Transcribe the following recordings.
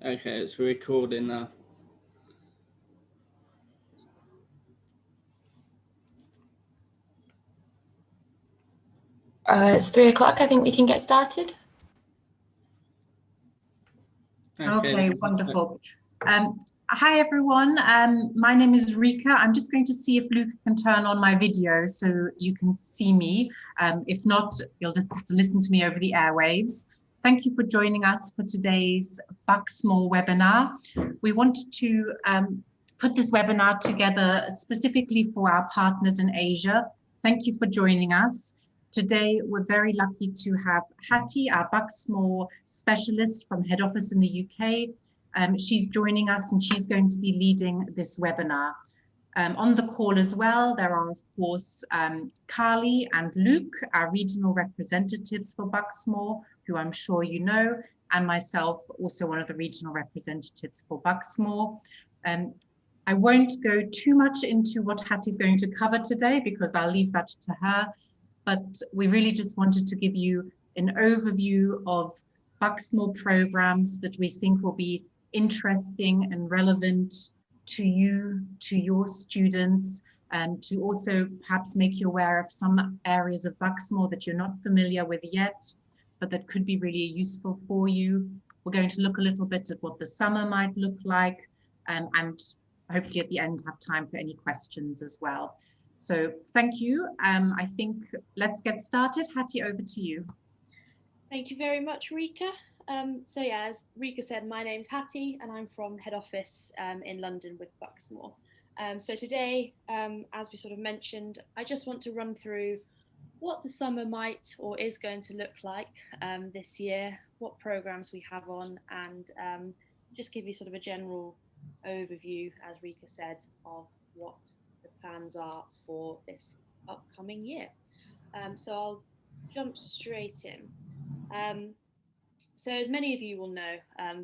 Okay, it's recording now. It's 3 o'clock. I think we can get started. Okay, wonderful. Hi, everyone. My name is Rica. I'm just going to see if Luke can turn on my video so you can see me. If not, you'll just have to listen to me over the airwaves. Thank you for joining us for today's Bucksmore webinar. We wanted to put this webinar together specifically for our partners in Asia. Thank you for joining us. Today, we're very lucky to have Hattie, our Bucksmore specialist from head office in the UK. She's joining us and she's going to be leading this webinar. On the call as well, there are, of course, Carly and Luke, our regional representatives for Bucksmore, who I'm sure you know, and myself, also one of the regional representatives for Bucksmore. I won't go too much into what Hattie's going to cover today because I'll leave that to her. But we really just wanted to give you an overview of Bucksmore programs that we think will be interesting and relevant to you, to your students, and to also perhaps make you aware of some areas of Bucksmore that you're not familiar with yet, but that could be really useful for you. We're going to look a little bit at what the summer might look like, and hopefully at the end have time for any questions as well. So thank you. I think let's get started. Hattie, over to you. Thank you very much, Rica. So yeah, as Rica said, my name's Hattie and I'm from head office in London with Bucksmore. So today, as we sort of mentioned, I just want to run through what the summer might or is going to look like this year, what programs we have on, and just give you sort of a general overview, as Rica said, of what the plans are for this upcoming year. So I'll jump straight in. So as many of you will know,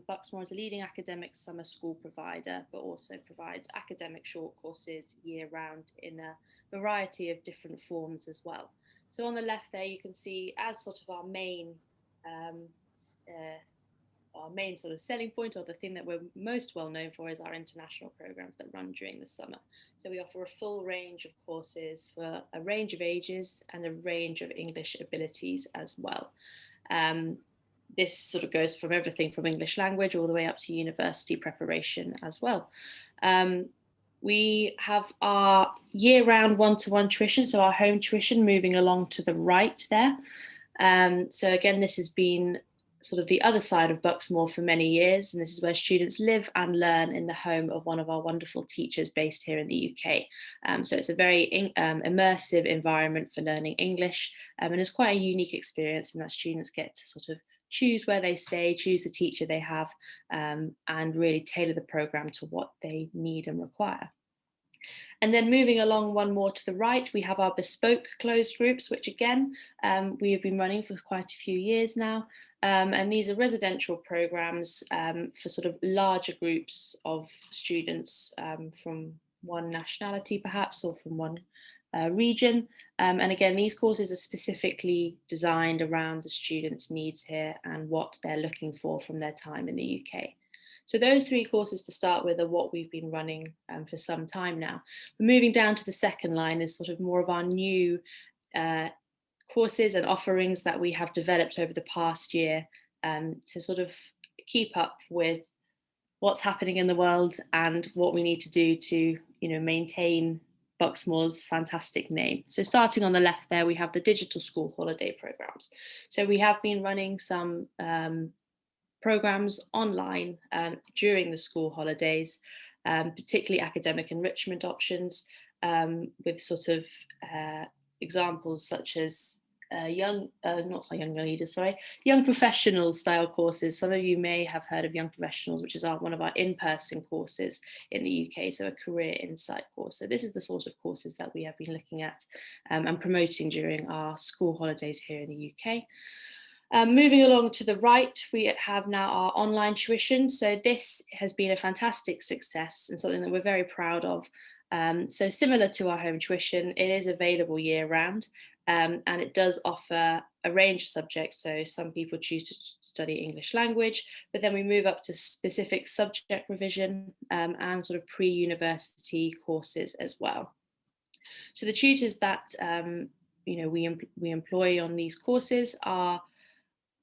Bucksmore is a leading academic summer school provider, but also provides academic short courses year-round in a variety of different forms as well. So on the left there, you can see as sort of our main sort of selling point, or the thing that we're most well known for, is our international programs that run during the summer. So we offer a full range of courses for a range of ages and a range of English abilities as well. This sort of goes from everything from English language all the way up to university preparation as well. We have our year-round one-to-one tuition, so our home tuition, moving along to the right there. So again, this has been sort of the other side of Bucksmore for many years, and this is where students live and learn in the home of one of our wonderful teachers based here in the UK. So it's a very immersive environment for learning English, and it's quite a unique experience in that students get to sort of choose where they stay, choose the teacher they have, and really tailor the program to what they need and require. And then moving along one more to the right, we have our bespoke closed groups, which again, we have been running for quite a few years now. And these are residential programs for sort of larger groups of students from one nationality perhaps, or from one region. And again, these courses are specifically designed around the students' needs here and what they're looking for from their time in the UK. So those three courses to start with are what we've been running for some time now. But moving down to the second line is sort of more of our new courses and offerings that we have developed over the past year to sort of keep up with what's happening in the world and what we need to do to, maintain Bucksmore's fantastic name. So starting on the left there, we have the digital school holiday programs. So we have been running some programs online during the school holidays, particularly academic enrichment options, with sort of examples such as young professionals style courses. Some of you may have heard of Young Professionals, which is one of our in-person courses in the UK, so a career insight course. So this is the sort of courses that we have been looking at and promoting during our school holidays here in the UK. Moving along to the right, we have now our online tuition. So this has been a fantastic success and something that we're very proud of. So similar to our home tuition, it is available year round. and it does offer a range of subjects. So some people choose to study English language, but then we move up to specific subject revision and sort of pre-university courses as well. So the tutors that we employ on these courses are,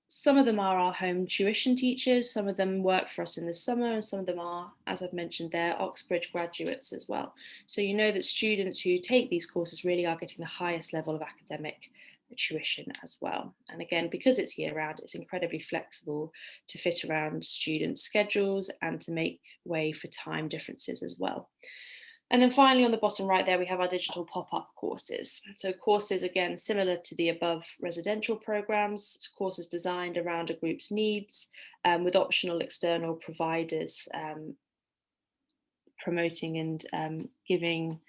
some of them are our home tuition teachers, some of them work for us in the summer, and some of them are, as I've mentioned there, Oxbridge graduates as well. So you know that students who take these courses really are getting the highest level of academic tuition as well. And again, because it's year round, it's incredibly flexible to fit around students' schedules and to make way for time differences as well. And then finally, on the bottom right there, we have our digital pop-up courses. So courses, again, similar to the above residential programs, courses designed around a group's needs with optional external providers promoting and giving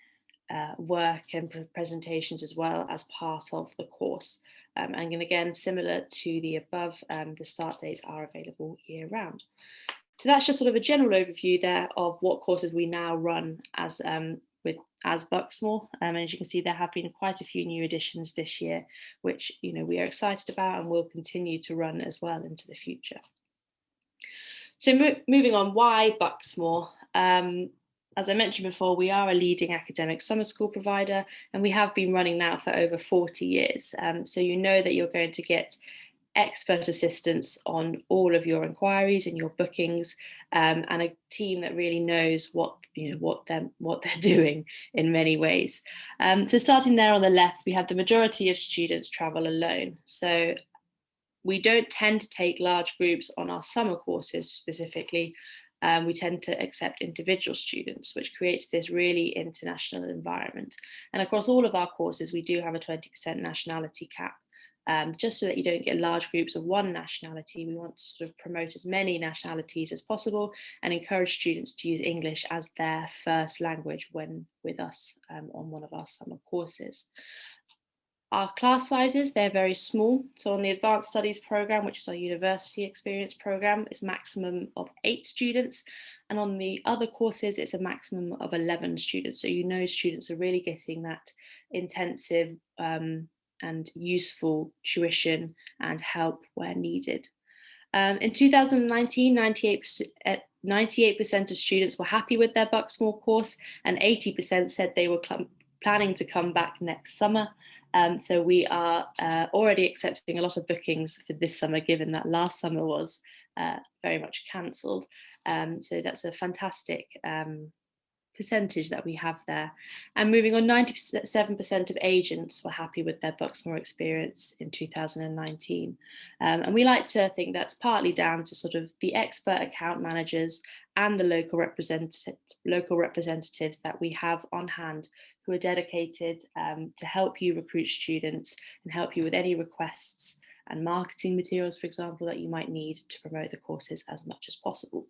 work and presentations as well as part of the course. And again, similar to the above, the start dates are available year round. So that's just sort of a general overview there of what courses we now run as Bucksmore. And as you can see, there have been quite a few new additions this year, which we are excited about and will continue to run as well into the future. So moving on, why Bucksmore? As I mentioned before, we are a leading academic summer school provider, and we have been running now for over 40 years. So you know that you're going to get expert assistance on all of your inquiries and your bookings, and a team that really knows what they're doing in many ways. So starting there on the left, we have the majority of students travel alone. So we don't tend to take large groups on our summer courses specifically. We tend to accept individual students, which creates this really international environment. And across all of our courses, we do have a 20% nationality cap. Just so that you don't get large groups of one nationality. We want to sort of promote as many nationalities as possible and encourage students to use English as their first language when with us on one of our summer courses. Our class sizes, they're very small. So on the Advanced Studies programme, which is our university experience programme, it's a maximum of 8 students. And on the other courses, it's a maximum of 11 students. So students are really getting that intensive and useful tuition and help where needed. In 2019, 98% of students were happy with their Bucksmore course, and 80% said they were planning to come back next summer. So we are already accepting a lot of bookings for this summer, given that last summer was very much cancelled. So that's a fantastic percentage that we have there. And moving on, 97% of agents were happy with their Bucksmore experience in 2019. And we like to think that's partly down to sort of the expert account managers and the local representatives that we have on hand who are dedicated to help you recruit students and help you with any requests and marketing materials, for example, that you might need to promote the courses as much as possible.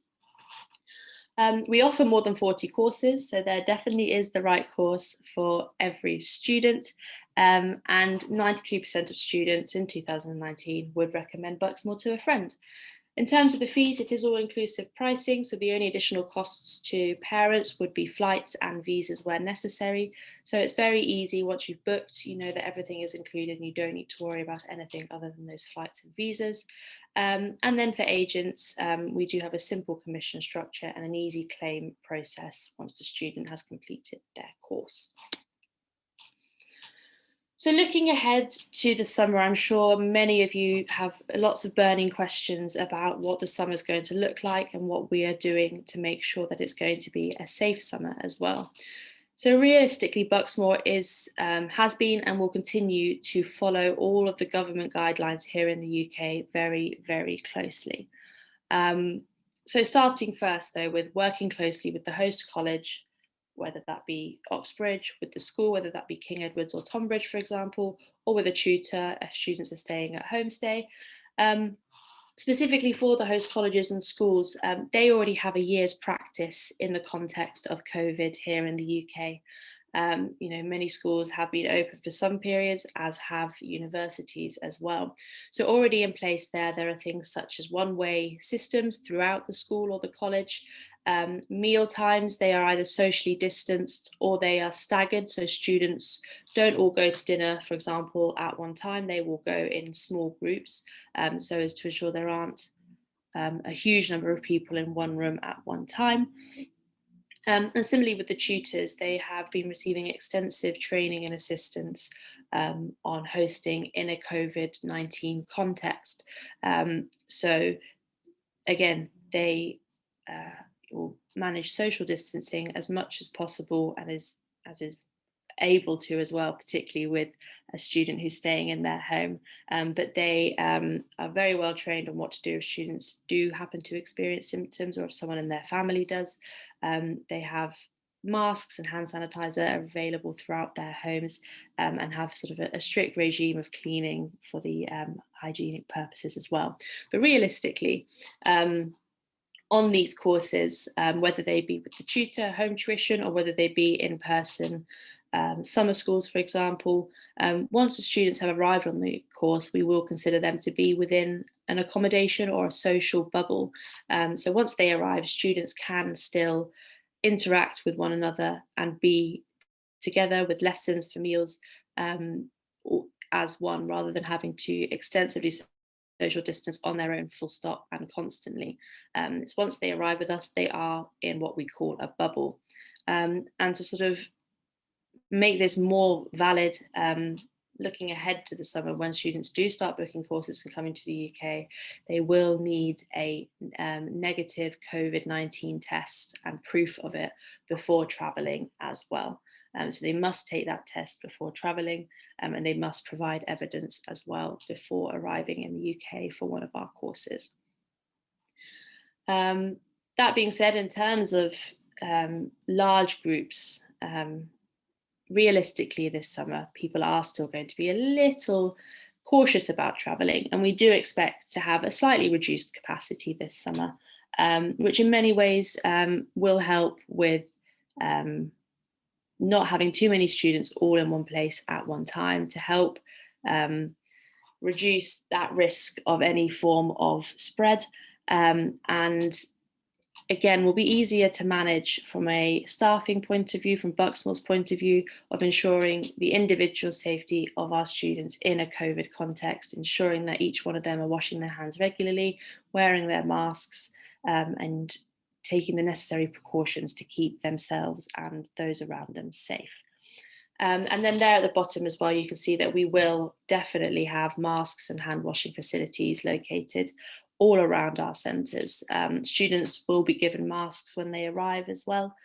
We offer more than 40 courses, so there definitely is the right course for every student. And 93% of students in 2019 would recommend Bucksmore to a friend. In terms of the fees, it is all-inclusive pricing, so the only additional costs to parents would be flights and visas where necessary. So it's very easy. Once you've booked, you know that everything is included and you don't need to worry about anything other than those flights and visas. And then for agents, we do have a simple commission structure and an easy claim process once the student has completed their course. So looking ahead to the summer, I'm sure many of you have lots of burning questions about what the summer is going to look like and what we are doing to make sure that it's going to be a safe summer as well. So realistically, Bucksmore has been and will continue to follow all of the government guidelines here in the UK very, very closely. So starting first, though, with working closely with the host college, whether that be Oxbridge, with the school, whether that be King Edward's or Tonbridge, for example, or with a tutor if students are staying at homestay. Specifically for the host colleges and schools, they already have a year's practice in the context of COVID here in the UK. You know, many schools have been open for some periods, as have universities as well. So already in place there are things such as one-way systems throughout the school or the college. Meal times, they are either socially distanced or they are staggered. So students don't all go to dinner, for example, at one time. They will go in small groups so as to ensure there aren't a huge number of people in one room at one time. And similarly with the tutors, they have been receiving extensive training and assistance on hosting in a COVID-19 context. So again, they will manage social distancing as much as possible and as is able to as well, particularly with a student who's staying in their home. But they are very well trained on what to do if students do happen to experience symptoms or if someone in their family does. They have masks and hand sanitizer available throughout their homes and have sort of a strict regime of cleaning for the hygienic purposes as well. But realistically, on these courses, whether they be with the tutor, home tuition, or whether they be in person, summer schools, for example, once the students have arrived on the course, we will consider them to be within an accommodation or a social bubble. So once they arrive, students can still interact with one another and be together with lessons for meals as one, rather than having to extensively social distance on their own, full stop, and constantly. It's once they arrive with us, they are in what we call a bubble. And to sort of make this more valid, looking ahead to the summer, when students do start booking courses and coming to the UK, they will need a negative COVID-19 test and proof of it before travelling as well. So they must take that test before travelling, and they must provide evidence as well before arriving in the UK for one of our courses. That being said, in terms of large groups, realistically this summer, people are still going to be a little cautious about travelling, and we do expect to have a slightly reduced capacity this summer, which in many ways will help with not having too many students all in one place at one time, to help reduce that risk of any form of spread, and again, will be easier to manage from a staffing point of view, from Bucksmore's point of view, of ensuring the individual safety of our students in a COVID context, ensuring that each one of them are washing their hands regularly, wearing their masks, and taking the necessary precautions to keep themselves and those around them safe. And then there at the bottom as well, you can see that we will definitely have masks and hand washing facilities located all around our centres. Students will be given masks when they arrive as well.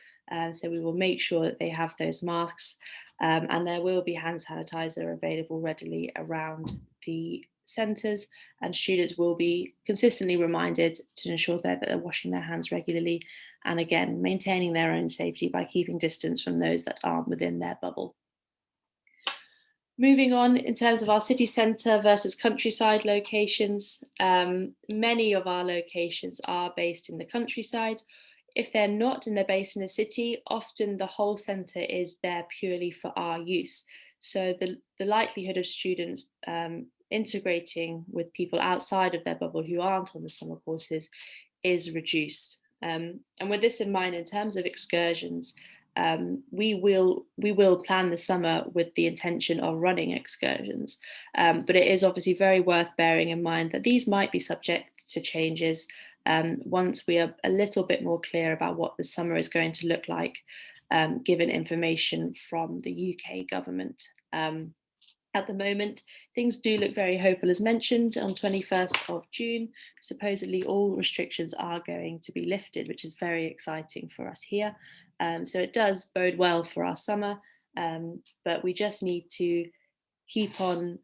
So we will make sure that they have those masks, and there will be hand sanitizer available readily around the centres, and students will be consistently reminded to ensure that they're washing their hands regularly, and again, maintaining their own safety by keeping distance from those that aren't within their bubble. Moving on, in terms of our city centre versus countryside locations, many of our locations are based in the countryside. If they're not and they're based in a city, often the whole centre is there purely for our use. So the likelihood of students integrating with people outside of their bubble who aren't on the summer courses is reduced. And with this in mind, in terms of excursions, we will plan the summer with the intention of running excursions, but it is obviously very worth bearing in mind that these might be subject to changes once we are a little bit more clear about what the summer is going to look like, given information from the UK government. At the moment, things do look very hopeful. As mentioned, on 21st of June, supposedly all restrictions are going to be lifted, which is very exciting for us here. So it does bode well for our summer, but we just need to keep on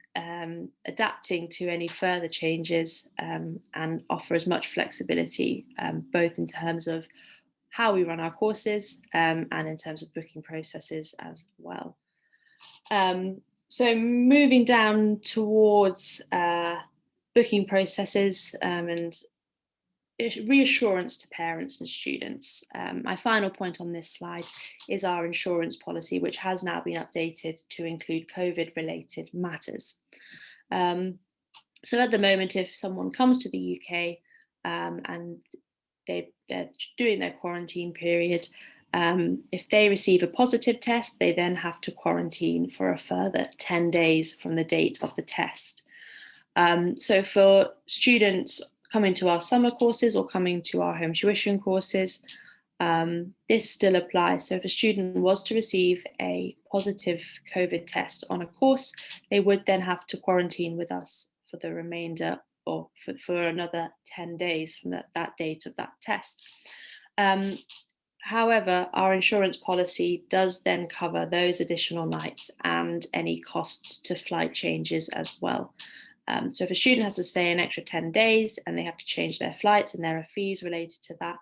adapting to any further changes and offer as much flexibility, both in terms of how we run our courses and in terms of booking processes as well. So moving down towards booking processes and reassurance to parents and students. My final point on this slide is our insurance policy, which has now been updated to include COVID-related matters. So at the moment, if someone comes to the UK and they're doing their quarantine period, if they receive a positive test, they then have to quarantine for a further 10 days from the date of the test. So for students coming to our summer courses or coming to our home tuition courses, this still applies. So if a student was to receive a positive COVID test on a course, they would then have to quarantine with us for the remainder, or for another 10 days from that date of that test. However, our insurance policy does then cover those additional nights and any costs to flight changes as well. So if a student has to stay an extra 10 days and they have to change their flights and there are fees related to that,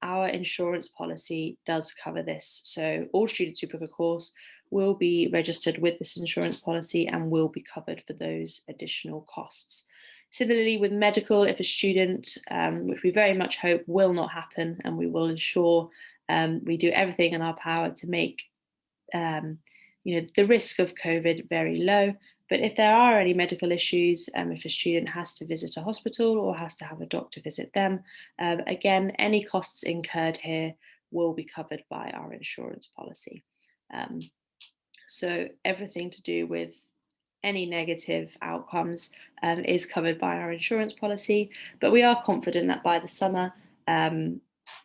our insurance policy does cover this. So all students who book a course will be registered with this insurance policy and will be covered for those additional costs. Similarly with medical, if a student, which we very much hope will not happen, and we will ensure we do everything in our power to make the risk of COVID very low. But if there are any medical issues, if a student has to visit a hospital or has to have a doctor visit them, again, any costs incurred here will be covered by our insurance policy. So everything to do with any negative outcomes is covered by our insurance policy, but we are confident that by the summer,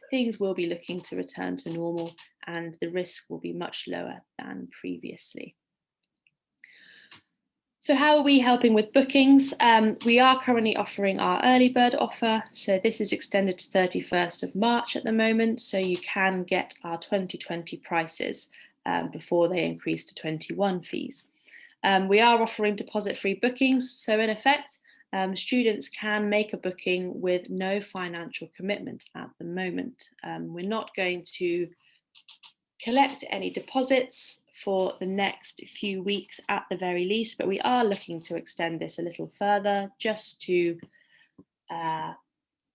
things will be looking to return to normal and the risk will be much lower than previously. So how are we helping with bookings? We are currently offering our early bird offer. So this is extended to 31st of March at the moment. So you can get our 2020 prices before they increase to 21 fees. We are offering deposit-free bookings. So in effect, students can make a booking with no financial commitment at the moment. We're not going to collect any deposits for the next few weeks at the very least, but we are looking to extend this a little further just to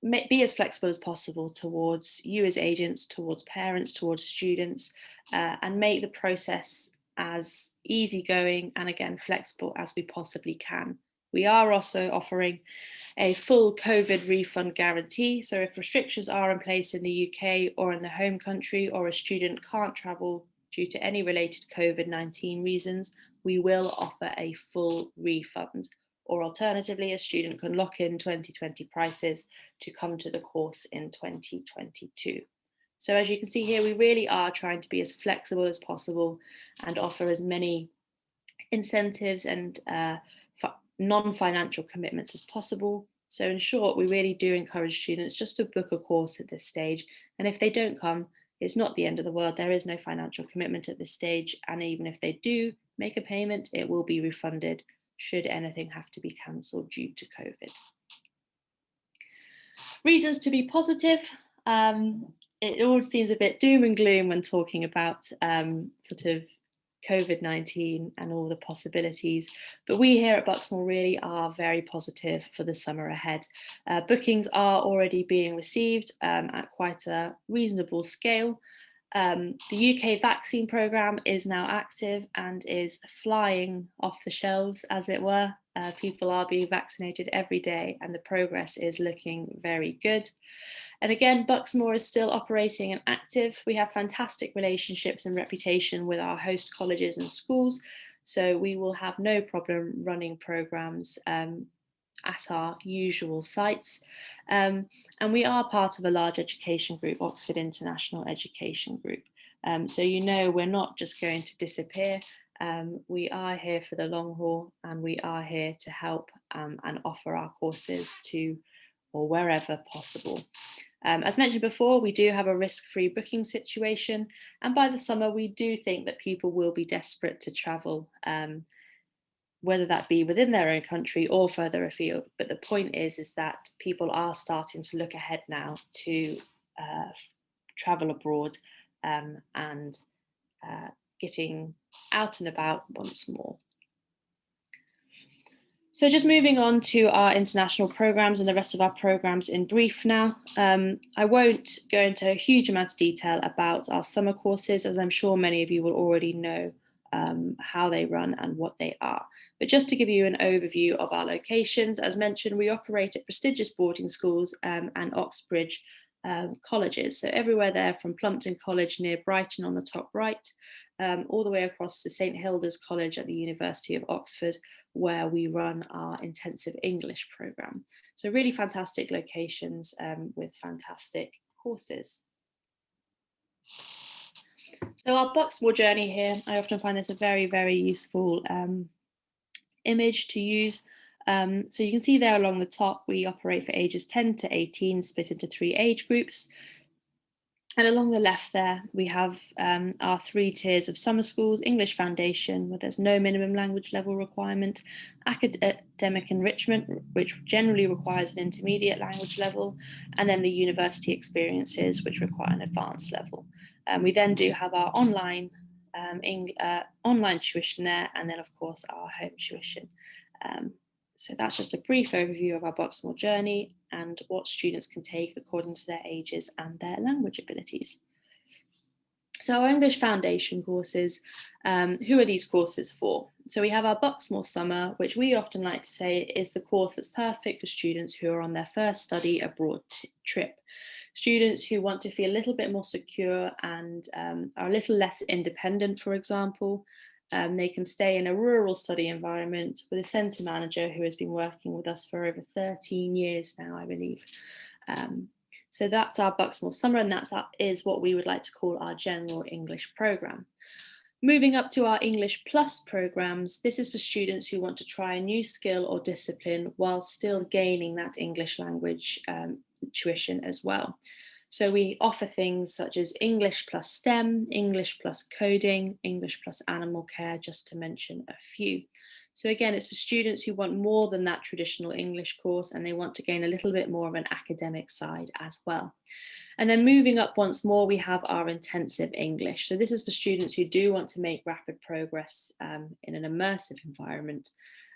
be as flexible as possible towards you as agents, towards parents, towards students, and make the process as easygoing and again flexible as we possibly can. We are also offering a full COVID refund guarantee. So if restrictions are in place in the UK or in the home country, or a student can't travel due to any related COVID-19 reasons, we will offer a full refund. Or alternatively, a student can lock in 2020 prices to come to the course in 2022. So as you can see here, we really are trying to be as flexible as possible and offer as many incentives and non-financial commitments as possible. So in short, we really do encourage students just to book a course at this stage. And if they don't come, it's not the end of the world. There is no financial commitment at this stage. And even if they do make a payment, it will be refunded should anything have to be cancelled due to COVID. Reasons to be positive. It all seems a bit doom and gloom when talking about sort of COVID-19 and all the possibilities, but we here at Bucksmore really are very positive for the summer ahead. Bookings are already being received at quite a reasonable scale. The UK vaccine programme is now active and is flying off the shelves, as it were. People are being vaccinated every day and the progress is looking very good. And again, Bucksmore is still operating and active. We have fantastic relationships and reputation with our host colleges and schools, so we will have no problem running programmes at our usual sites. And we are part of a large education group, Oxford International Education Group. So you know we're not just going to disappear. We are here for the long haul and we are here to help and offer our courses to or wherever possible. As mentioned before, we do have a risk-free booking situation, and by the summer we do think that people will be desperate to travel, whether that be within their own country or further afield. But the point is that people are starting to look ahead now to travel abroad and getting out and about once more. So just moving on to our international programs and the rest of our programs in brief now. I won't go into a huge amount of detail about our summer courses, as I'm sure many of you will already know how they run and what they are. But just to give you an overview of our locations, as mentioned, we operate at prestigious boarding schools and Oxbridge colleges. So everywhere there, from Plumpton College near Brighton on the top right, all the way across to St Hilda's College at the University of Oxford, where we run our intensive English program. So really fantastic locations with fantastic courses. So our Bucksmore journey here, I often find this a very, very useful image to use. So you can see there along the top, we operate for ages 10 to 18, split into 3 age groups. And along the left there, we have our 3 tiers of summer schools: English Foundation, where there's no minimum language level requirement; academic enrichment, which generally requires an intermediate language level; and then the university experiences, which require an advanced level. We then do have our online tuition there, and then of course our home tuition. So that's just a brief overview of our Bucksmore journey and what students can take according to their ages and their language abilities. So our English Foundation courses, who are these courses for? So we have our Bucksmore Summer, which we often like to say is the course that's perfect for students who are on their first study abroad trip. Students who want to feel a little bit more secure and are a little less independent, for example. They can stay in a rural study environment with a centre manager who has been working with us for over 13 years now, I believe. So that's our Bucksmore Summer, and that is what we would like to call our general English programme. Moving up to our English Plus programmes, this is for students who want to try a new skill or discipline while still gaining that English language tuition as well. So we offer things such as English plus STEM, English plus coding, English plus animal care, just to mention a few. So again, it's for students who want more than that traditional English course, and they want to gain a little bit more of an academic side as well. And then moving up once more, we have our intensive English. So this is for students who do want to make rapid progress in an immersive environment.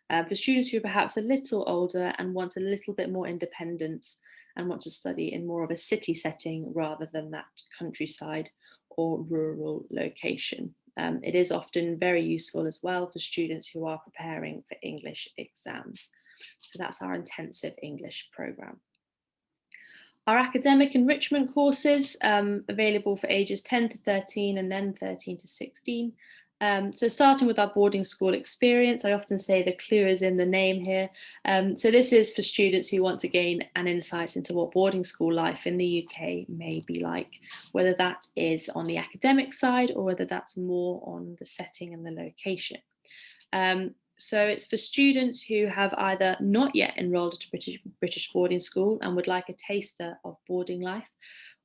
For students who are perhaps a little older and want a little bit more independence and want to study in more of a city setting rather than that countryside or rural location. It is often very useful as well for students who are preparing for English exams. So that's our intensive English programme. Our academic enrichment courses, available for ages 10 to 13 and then 13 to 16. So starting with our boarding school experience, I often say the clue is in the name here. So this is for students who want to gain an insight into what boarding school life in the UK may be like, whether that is on the academic side or whether that's more on the setting and the location. So it's for students who have either not yet enrolled at a British boarding school and would like a taster of boarding life,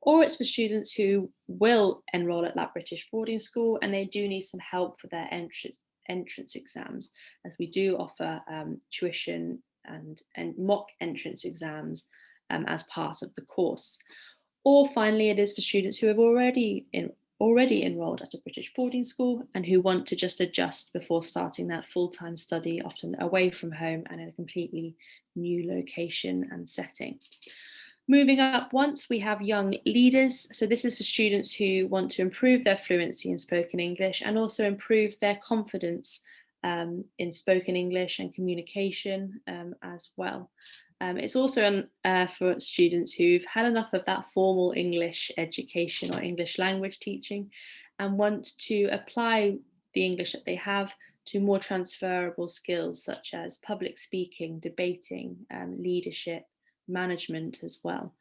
or it's for students who will enroll at that British boarding school and they do need some help for their entrance exams, as we do offer tuition and mock entrance exams as part of the course. Or finally, it is for students who have already enrolled at a British boarding school and who want to just adjust before starting that full-time study, often away from home and in a completely new location and setting. Moving up once, we have young leaders. So this is for students who want to improve their fluency in spoken English and also improve their confidence in spoken English and communication as well. It's also for students who've had enough of that formal English education or English language teaching and want to apply the English that they have to more transferable skills such as public speaking, debating, leadership, management as well.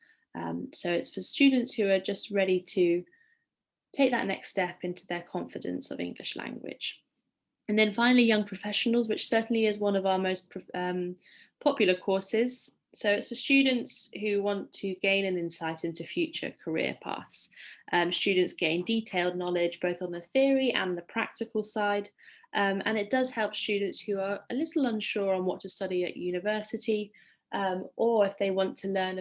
So it's for students who are just ready to take that next step into their confidence of English language. And then finally, young professionals, which certainly is one of our most popular courses. So it's for students who want to gain an insight into future career paths. Students gain detailed knowledge both on the theory and the practical side. And it does help students who are a little unsure on what to study at university, or if they want to learn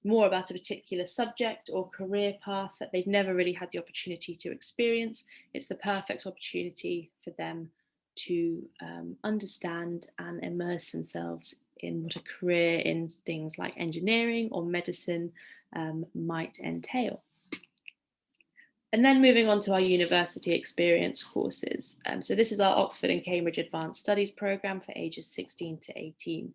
more about a particular subject or career path that they've never really had the opportunity to experience. It's the perfect opportunity for them to understand and immerse themselves in what a career in things like engineering or medicine might entail. And then moving on to our university experience courses. So this is our Oxford and Cambridge Advanced Studies programme for ages 16 to 18.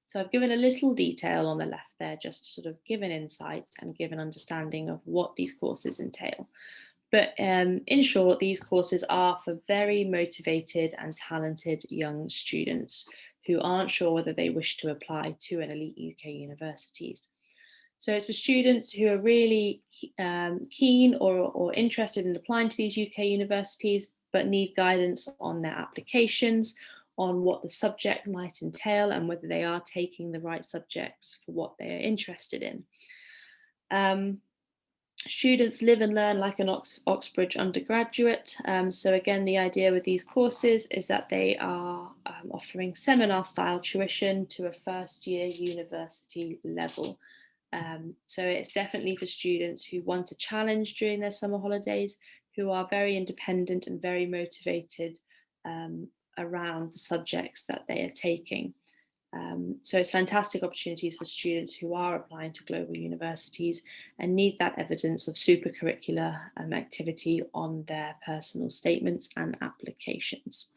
So I've given a little detail on the left there, just to sort of give an insight and give an understanding of what these courses entail. But in short, these courses are for very motivated and talented young students who aren't sure whether they wish to apply to an elite UK universities. So it's for students who are really keen or interested in applying to these UK universities, but need guidance on their applications, on what the subject might entail and whether they are taking the right subjects for what they are interested in. Students live and learn like an Oxbridge undergraduate. So again, the idea with these courses is that they are offering seminar style tuition to a first year university level. So it's definitely for students who want a challenge during their summer holidays, who are very independent and very motivated around the subjects that they are taking. So it's fantastic opportunities for students who are applying to global universities and need that evidence of supercurricular activity on their personal statements and applications.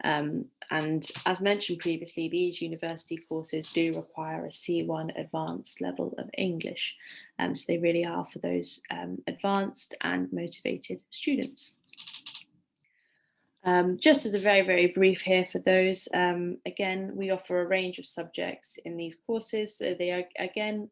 And as mentioned previously, these university courses do require a C1 advanced level of English. So they really are for those advanced and motivated students. Just as a very, very brief here for those, again, we offer a range of subjects in these courses. So they are, again,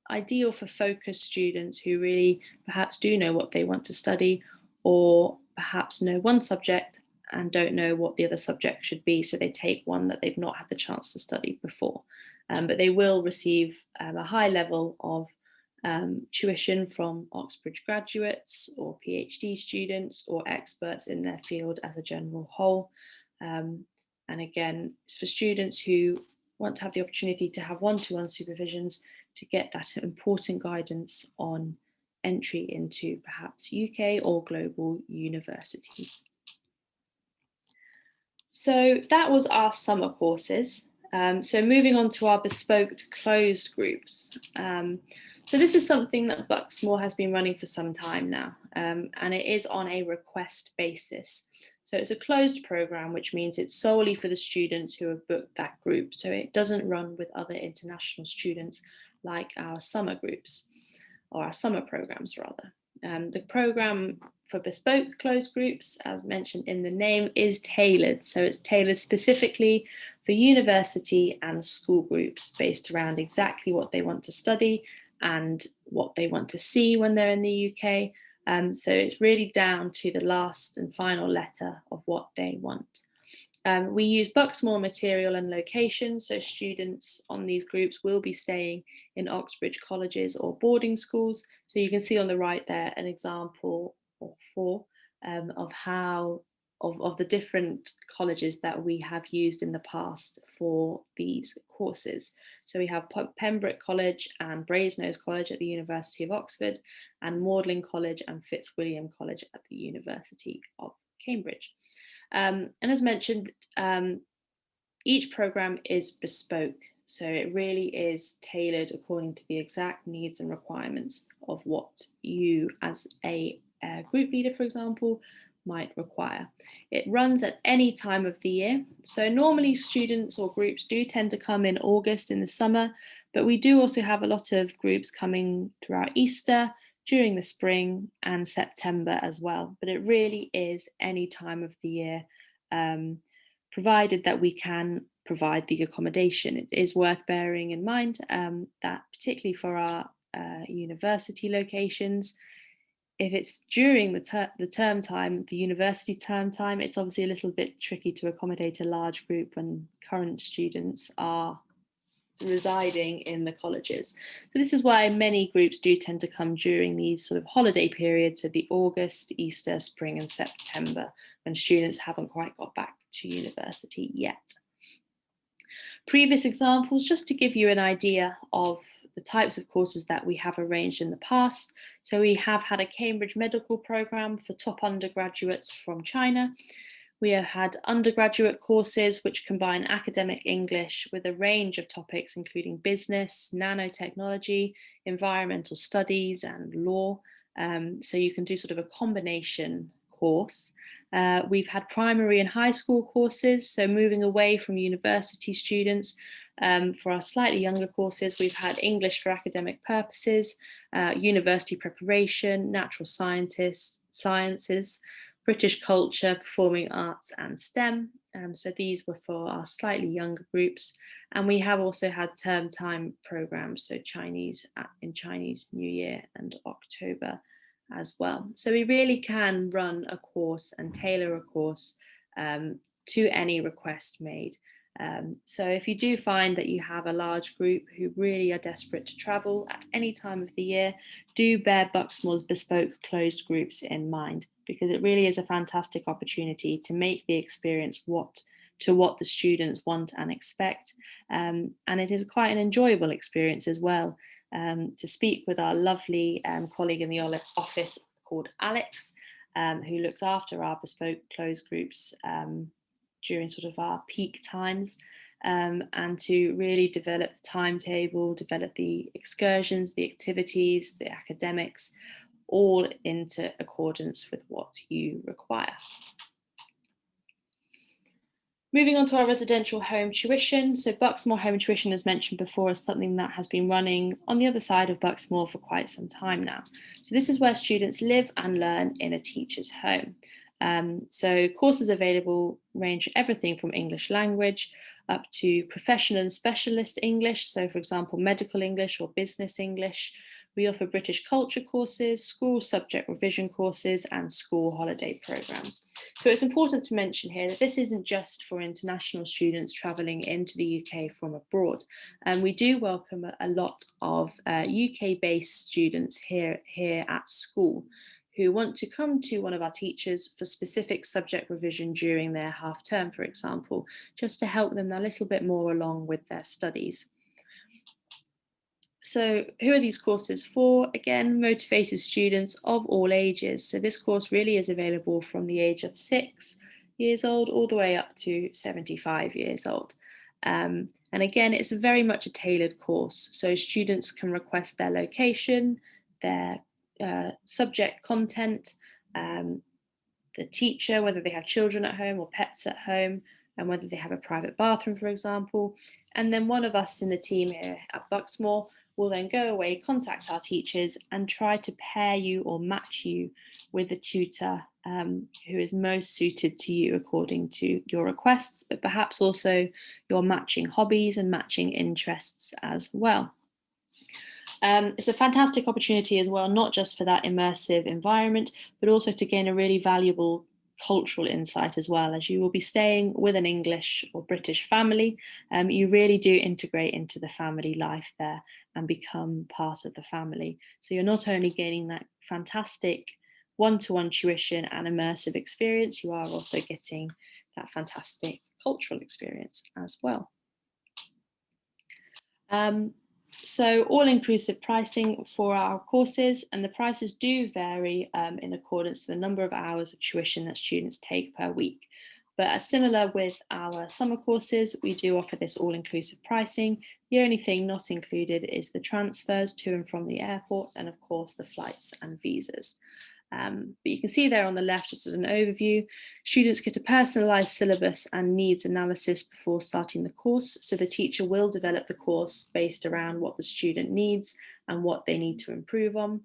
ideal for focused students who really perhaps do know what they want to study, or perhaps know one subject and don't know what the other subject should be. So they take one that they've not had the chance to study before. But they will receive a high level of tuition from Oxbridge graduates or PhD students or experts in their field as a general whole. And again, it's for students who want to have the opportunity to have one-to-one supervisions to get that important guidance on entry into perhaps UK or global universities. So that was our summer courses. So moving on to our bespoke closed groups. So this is something that Bucksmore has been running for some time now, and it is on a request basis. So it's a closed program, which means it's solely for the students who have booked that group. So it doesn't run with other international students like our summer groups, or our summer programs rather. The program for bespoke closed groups, as mentioned in the name, is tailored. So it's tailored specifically for university and school groups based around exactly what they want to study and what they want to see when they're in the UK. So it's really down to the last and final letter of what they want. We use Bucksmore material and location, so students on these groups will be staying in Oxbridge colleges or boarding schools. So you can see on the right there an example or four of the different colleges that we have used in the past for these courses. So we have Pembroke College and Brasenose College at the University of Oxford, and Magdalen College and Fitzwilliam College at the University of Cambridge. And as mentioned, each program is bespoke, so it really is tailored according to the exact needs and requirements of what you as a group leader, for example, might require. It runs at any time of the year. So normally students or groups do tend to come in August in the summer, but we do also have a lot of groups coming throughout Easter, during the spring and September as well. But it really is any time of the year, provided that we can provide the accommodation. It is worth bearing in mind that particularly for our university locations, if it's during the term time, the university term time, it's obviously a little bit tricky to accommodate a large group when current students are residing in the colleges. So this is why many groups do tend to come during these sort of holiday periods, so the August, Easter, spring and September, when students haven't quite got back to university yet. Previous examples, just to give you an idea of the types of courses that we have arranged in the past. So we have had a Cambridge medical programme for top undergraduates from China. We have had undergraduate courses which combine academic English with a range of topics including business, nanotechnology, environmental studies and law. So you can do sort of a combination course. We've had primary and high school courses, so moving away from university students. For our slightly younger courses, we've had English for academic purposes, university preparation, natural sciences, British culture, performing arts and STEM. So these were for our slightly younger groups. And we have also had term time programs, so Chinese in Chinese New Year and October as well. So we really can run a course and tailor a course to any request made. So if you do find that you have a large group who really are desperate to travel at any time of the year, do bear Bucksmore's bespoke closed groups in mind, because it really is a fantastic opportunity to make the experience what the students want and expect. And it is quite an enjoyable experience as well, to speak with our lovely colleague in the office called Alex, who looks after our bespoke closed groups during sort of our peak times, and to really develop the timetable, develop the excursions, the activities, the academics, all into accordance with what you require. Moving on to our residential home tuition. So Bucksmore Home Tuition, as mentioned before, is something that has been running on the other side of Bucksmore for quite some time now. So this is where students live and learn in a teacher's home. So courses available range everything from English language up to professional and specialist English. So for example, medical English or business English. We offer British culture courses, school subject revision courses, and school holiday programs. So it's important to mention here that this isn't just for international students traveling into the UK from abroad. And we do welcome a lot of UK-based students here at school who want to come to one of our teachers for specific subject revision during their half term, for example, just to help them a little bit more along with their studies. So who are these courses for? Again, motivated students of all ages. So this course really is available from the age of 6 years old all the way up to 75 years old. And again, it's very much a tailored course. So students can request their location, their subject content, the teacher, whether they have children at home or pets at home, and whether they have a private bathroom, for example. And then one of us in the team here at Bucksmore will then go away, contact our teachers and try to pair you or match you with a tutor who is most suited to you according to your requests, but perhaps also your matching hobbies and matching interests as well. It's a fantastic opportunity as well, not just for that immersive environment, but also to gain a really valuable cultural insight as well. As you will be staying with an English or British family, you really do integrate into the family life there and become part of the family. So you're not only gaining that fantastic one-to-one tuition and immersive experience, you are also getting that fantastic cultural experience as well. So all-inclusive pricing for our courses, and the prices do vary in accordance to the number of hours of tuition that students take per week. But as similar with our summer courses, we do offer this all-inclusive pricing. The only thing not included is the transfers to and from the airport, and of course the flights and visas. But you can see there on the left, just as an overview, students get a personalised syllabus and needs analysis before starting the course. So the teacher will develop the course based around what the student needs and what they need to improve on.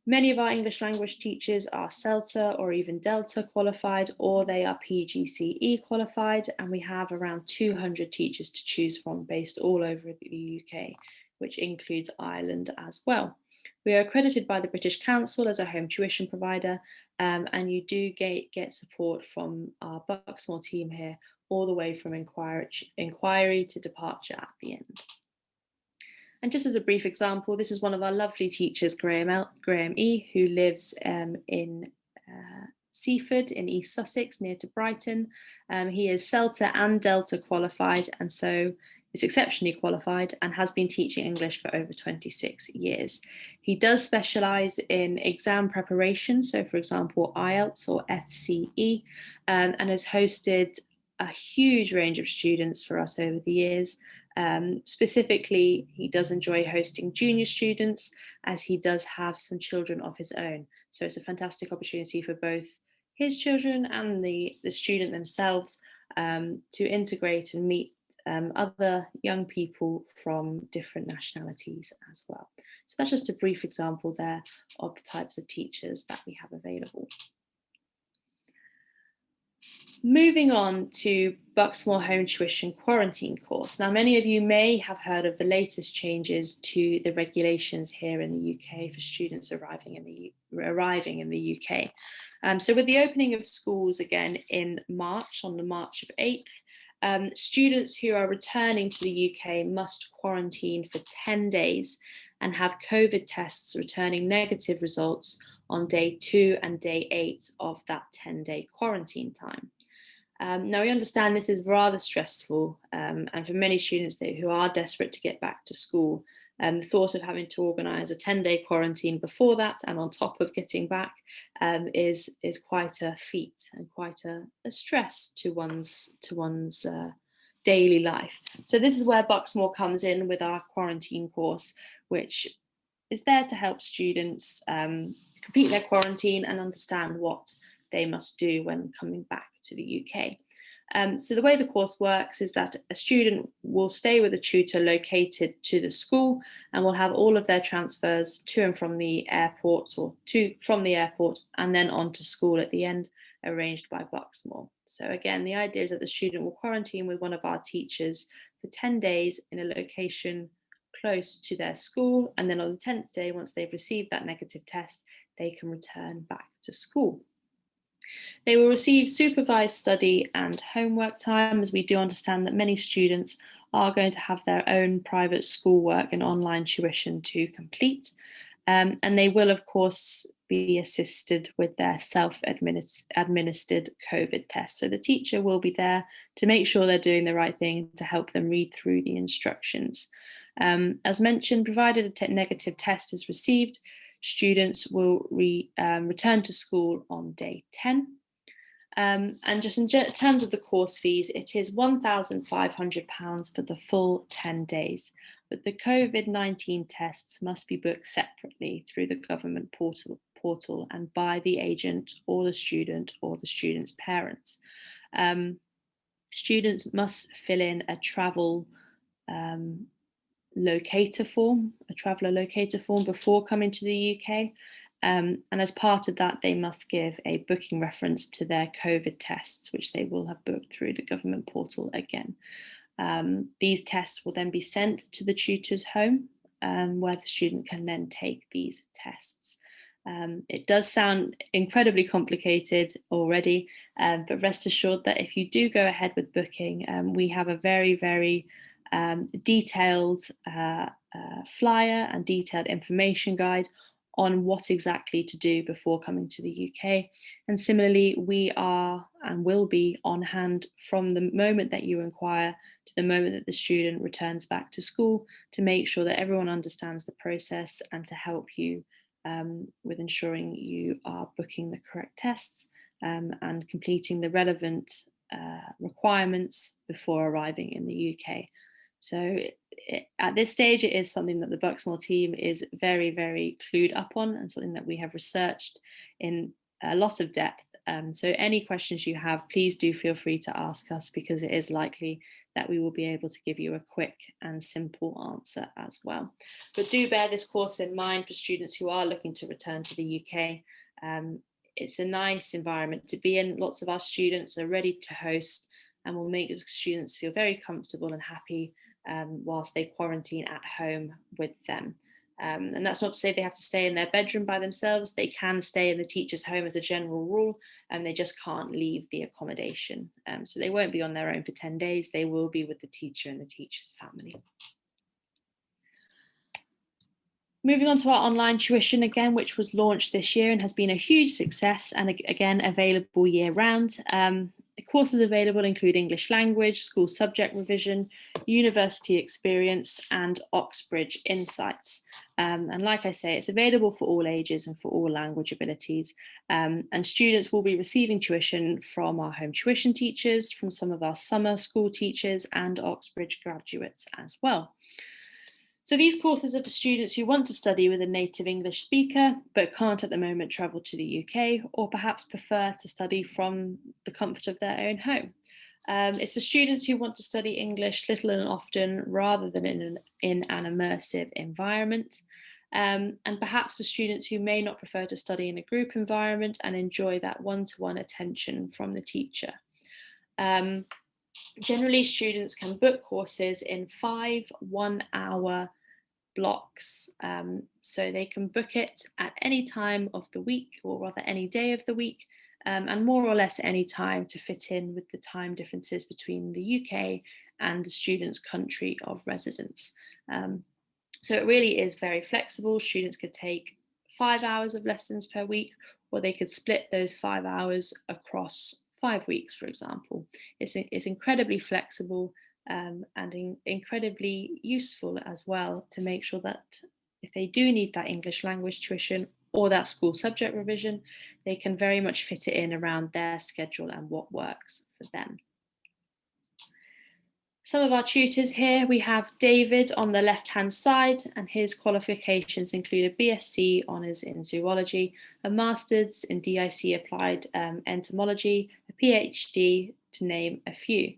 Many of our English language teachers are CELTA or even Delta qualified, or they are PGCE qualified, and we have around 200 teachers to choose from based all over the UK, which includes Ireland as well. We are accredited by the British Council as a home tuition provider, and you do get support from our Bucksmore team here, all the way from inquiry to departure at the end. And just as a brief example, this is one of our lovely teachers, Graham E., who lives in Seaford in East Sussex, near to Brighton. He is CELTA and Delta qualified, and so is exceptionally qualified and has been teaching English for over 26 years. He does specialise in exam preparation, so for example, IELTS or FCE, and has hosted a huge range of students for us over the years. Specifically, he does enjoy hosting junior students, as he does have some children of his own. So it's a fantastic opportunity for both his children and the student themselves to integrate and meet other young people from different nationalities as well. So that's just a brief example there of the types of teachers that we have available. Moving on to Bucksmore Home Tuition Quarantine course. Now, many of you may have heard of the latest changes to the regulations here in the UK for students arriving in the UK. So with the opening of schools again in March, on the March of 8th, students who are returning to the UK must quarantine for 10 days and have COVID tests returning negative results on day 2 and day 8 of that 10-day quarantine time. Now, we understand this is rather stressful, and for many students who are desperate to get back to school, the thought of having to organise a 10-day quarantine before that and on top of getting back is quite a feat and quite a stress to one's daily life. So this is where Bucksmore comes in with our quarantine course, which is there to help students complete their quarantine and understand what they must do when coming back to the UK. So the way the course works is that a student will stay with a tutor located to the school and will have all of their transfers to and from the airport or from the airport and then on to school at the end, arranged by Bucksmore. So again, the idea is that the student will quarantine with one of our teachers for 10 days in a location close to their school, and then on the 10th day, once they've received that negative test, they can return back to school. They will receive supervised study and homework time, as we do understand that many students are going to have their own private schoolwork and online tuition to complete. And they will, of course, be assisted with their self-administered COVID test. So the teacher will be there to make sure they're doing the right thing, to help them read through the instructions. As mentioned, provided a negative test is received, students will return to school on day 10. And just in terms of the course fees, it is £1,500 for the full 10 days. But the COVID-19 tests must be booked separately through the government portal and by the agent or the student's parents. Students must fill in a traveller locator form before coming to the UK. And as part of that, they must give a booking reference to their COVID tests, which they will have booked through the government portal again. These tests will then be sent to the tutor's home, where the student can then take these tests. It does sound incredibly complicated already, but rest assured that if you do go ahead with booking, we have a very, very detailed flyer and detailed information guide on what exactly to do before coming to the UK. And similarly, we are and will be on hand from the moment that you inquire to the moment that the student returns back to school, to make sure that everyone understands the process and to help you with ensuring you are booking the correct tests and completing the relevant requirements before arriving in the UK. So at this stage, it is something that the Bucksmore team is very, very clued up on, and something that we have researched in a lot of depth. So any questions you have, please do feel free to ask us, because it is likely that we will be able to give you a quick and simple answer as well. But do bear this course in mind for students who are looking to return to the UK. It's a nice environment to be in. Lots of our students are ready to host, and will make the students feel very comfortable and happy whilst they quarantine at home with them. And that's not to say they have to stay in their bedroom by themselves. They can stay in the teacher's home as a general rule, and they just can't leave the accommodation. So they won't be on their own for 10 days. They will be with the teacher and the teacher's family. Moving on to our online tuition again, which was launched this year and has been a huge success, and again available year round. Courses available include English language, school subject revision, university experience, and Oxbridge Insights. And like I say, it's available for all ages and for all language abilities. And students will be receiving tuition from our home tuition teachers, from some of our summer school teachers, and Oxbridge graduates as well. So these courses are for students who want to study with a native English speaker, but can't at the moment travel to the UK, or perhaps prefer to study from the comfort of their own home. It's for students who want to study English little and often, rather than in an immersive environment. And perhaps for students who may not prefer to study in a group environment and enjoy that one-to-one attention from the teacher. Generally, students can book courses in 5 one-hour blocks. So they can book it at any time of the week, or rather any day of the week, and more or less any time to fit in with the time differences between the UK and the student's country of residence. So it really is very flexible. Students could take 5 hours of lessons per week, or they could split those 5 hours across 5 weeks, for example. It's incredibly flexible and incredibly useful as well, to make sure that if they do need that English language tuition or that school subject revision, they can very much fit it in around their schedule and what works for them. Some of our tutors here, we have David on the left-hand side, and his qualifications include a BSc Honours in Zoology, a Master's in DIC Applied Entomology, a PhD, to name a few.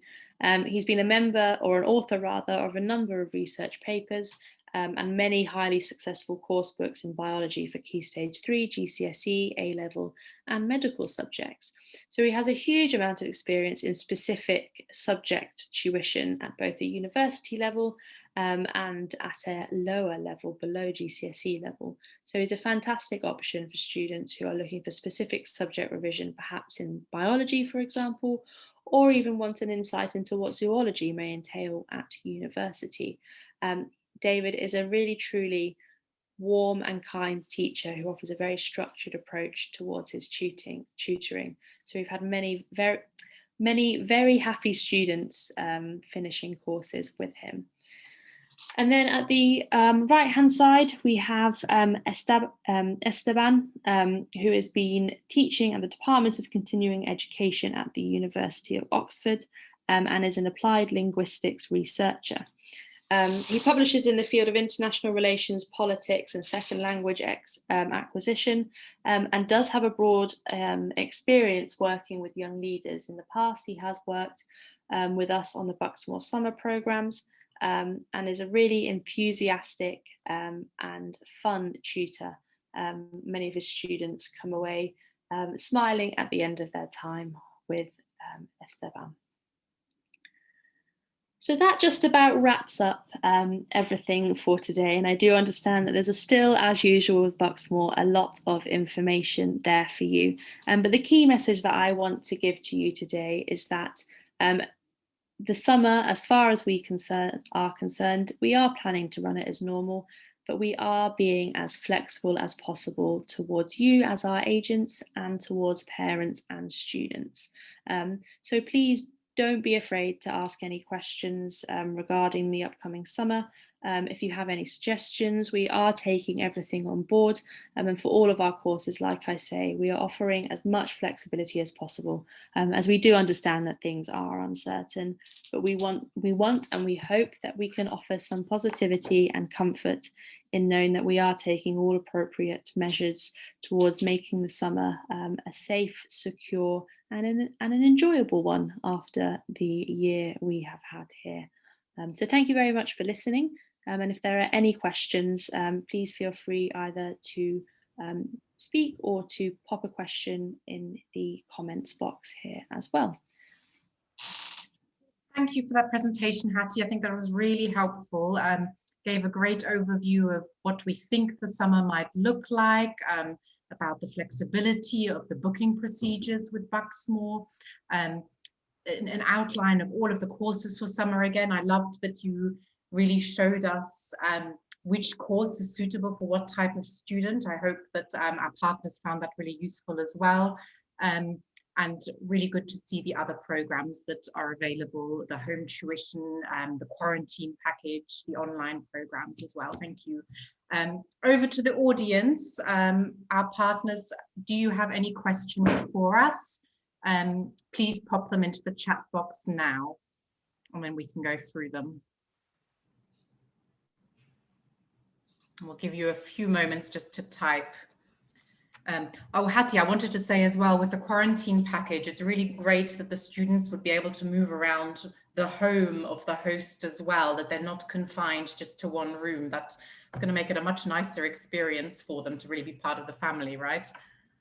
He's been a member, or an author rather, of a number of research papers and many highly successful course books in biology for Key Stage 3, GCSE, A-level and medical subjects. So he has a huge amount of experience in specific subject tuition at both the university level and at a lower level below GCSE level. So he's a fantastic option for students who are looking for specific subject revision, perhaps in biology, for example, or even want an insight into what zoology may entail at university. David is a really truly warm and kind teacher who offers a very structured approach towards his tutoring. So we've had many very happy students finishing courses with him. And then at the right-hand side, we have Esteban, who has been teaching at the Department of Continuing Education at the University of Oxford and is an applied linguistics researcher. He publishes in the field of international relations, politics and second language acquisition, and does have a broad experience working with young leaders. In the past, he has worked with us on the Bucksmore summer programmes, and is a really enthusiastic and fun tutor. Many of his students come away smiling at the end of their time with Esteban. So that just about wraps up everything for today. And I do understand that there's still, as usual with Bucksmore, a lot of information there for you. But the key message that I want to give to you today is that the summer, as far as we are concerned, we are planning to run it as normal, but we are being as flexible as possible towards you as our agents and towards parents and students. So please don't be afraid to ask any questions regarding the upcoming summer. If you have any suggestions, we are taking everything on board. And for all of our courses, like I say, we are offering as much flexibility as possible, as we do understand that things are uncertain, but we want and we hope that we can offer some positivity and comfort in knowing that we are taking all appropriate measures towards making the summer a safe, secure, and an enjoyable one after the year we have had here. So thank you very much for listening. And if there are any questions, please feel free either to speak or to pop a question in the comments box here as well. Thank you for that presentation, Hattie. I think that was really helpful. Gave a great overview of what we think the summer might look like, about the flexibility of the booking procedures with Bucksmore, an outline of all of the courses for summer. Again, I loved that you really showed us which course is suitable for what type of student. I hope that our partners found that really useful as well. and really good to see the other programs that are available, the home tuition, the quarantine package, the online programs as well. Thank you. Over to the audience, our partners, do you have any questions for us? Please pop them into the chat box now, and then we can go through them. We'll give you a few moments just to type. Oh, Hattie, I wanted to say as well, with the quarantine package, it's really great that the students would be able to move around the home of the host as well, that they're not confined just to one room. That's going to make it a much nicer experience for them to really be part of the family, right?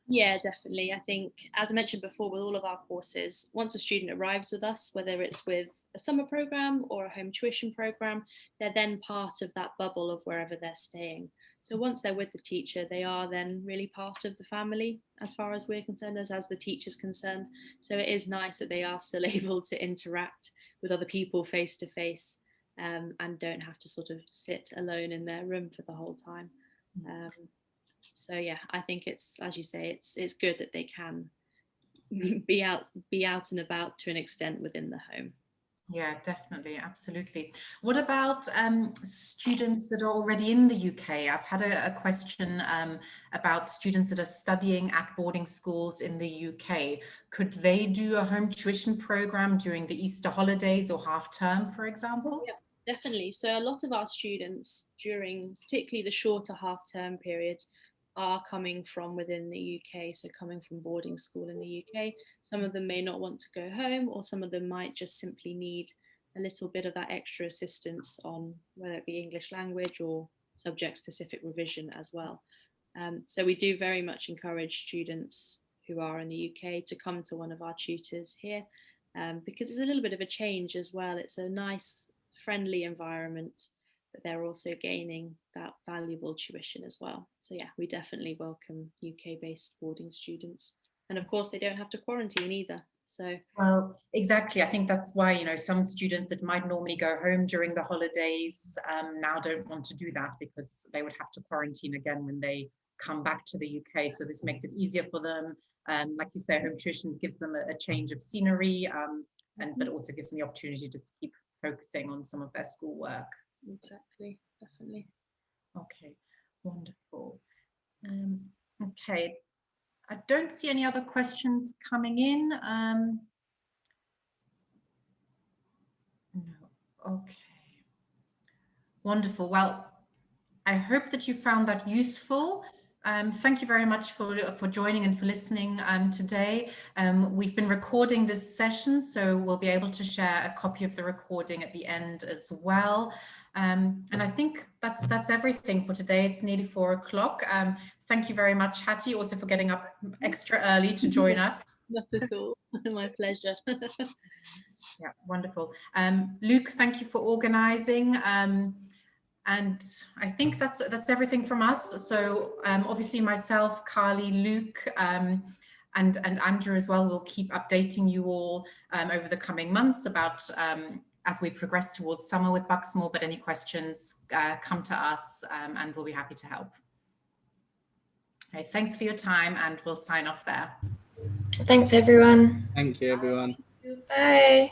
Yeah, definitely. I think, as I mentioned before, with all of our courses, once a student arrives with us, whether it's with a summer program or a home tuition program, they're then part of that bubble of wherever they're staying. So once they're with the teacher, they are then really part of the family, as far as we're concerned, as the teacher's concerned. So it is nice that they are still able to interact with other people face to face, and don't have to sort of sit alone in their room for the whole time. So yeah, I think it's, as you say, it's good that they can be out and about to an extent within the home. Yeah, definitely, absolutely. What about students that are already in the UK? I've had a question about students that are studying at boarding schools in the UK. Could they do a home tuition program during the Easter holidays or half term, for example? Yeah, definitely. So a lot of our students during particularly the shorter half term periods are coming from within the UK, so coming from boarding school in the UK. Some of them may not want to go home, or some of them might just simply need a little bit of that extra assistance on whether it be English language or subject specific revision as well. So we do very much encourage students who are in the UK to come to one of our tutors here, because it's a little bit of a change as well. It's a nice, friendly environment, but they're also gaining that valuable tuition as well. So yeah, we definitely welcome UK-based boarding students. And of course, they don't have to quarantine either. So well, exactly. I think that's why, you know, some students that might normally go home during the holidays now don't want to do that, because they would have to quarantine again when they come back to the UK. So this makes it easier for them. Like you say, home tuition gives them a change of scenery, but also gives them the opportunity just to keep focusing on some of their schoolwork. Exactly, definitely. Okay, wonderful. Okay, I don't see any other questions coming in. No, okay. Wonderful. Well, I hope that you found that useful. Thank you very much for joining and for listening today. We've been recording this session, so we'll be able to share a copy of the recording at the end as well. And I think that's everything for today. It's nearly 4 o'clock. Thank you very much, Hattie, also for getting up extra early to join us. Not at all. My pleasure. Yeah, wonderful. Luke, thank you for organizing. And I think that's everything from us. So obviously myself, Carly, Luke, and Andrew as well will keep updating you all over the coming months about as we progress towards summer with Bucksmore. But any questions, come to us and we'll be happy to help. Okay, thanks for your time, and we'll sign off there. Thanks, everyone. Thank you, everyone. Bye.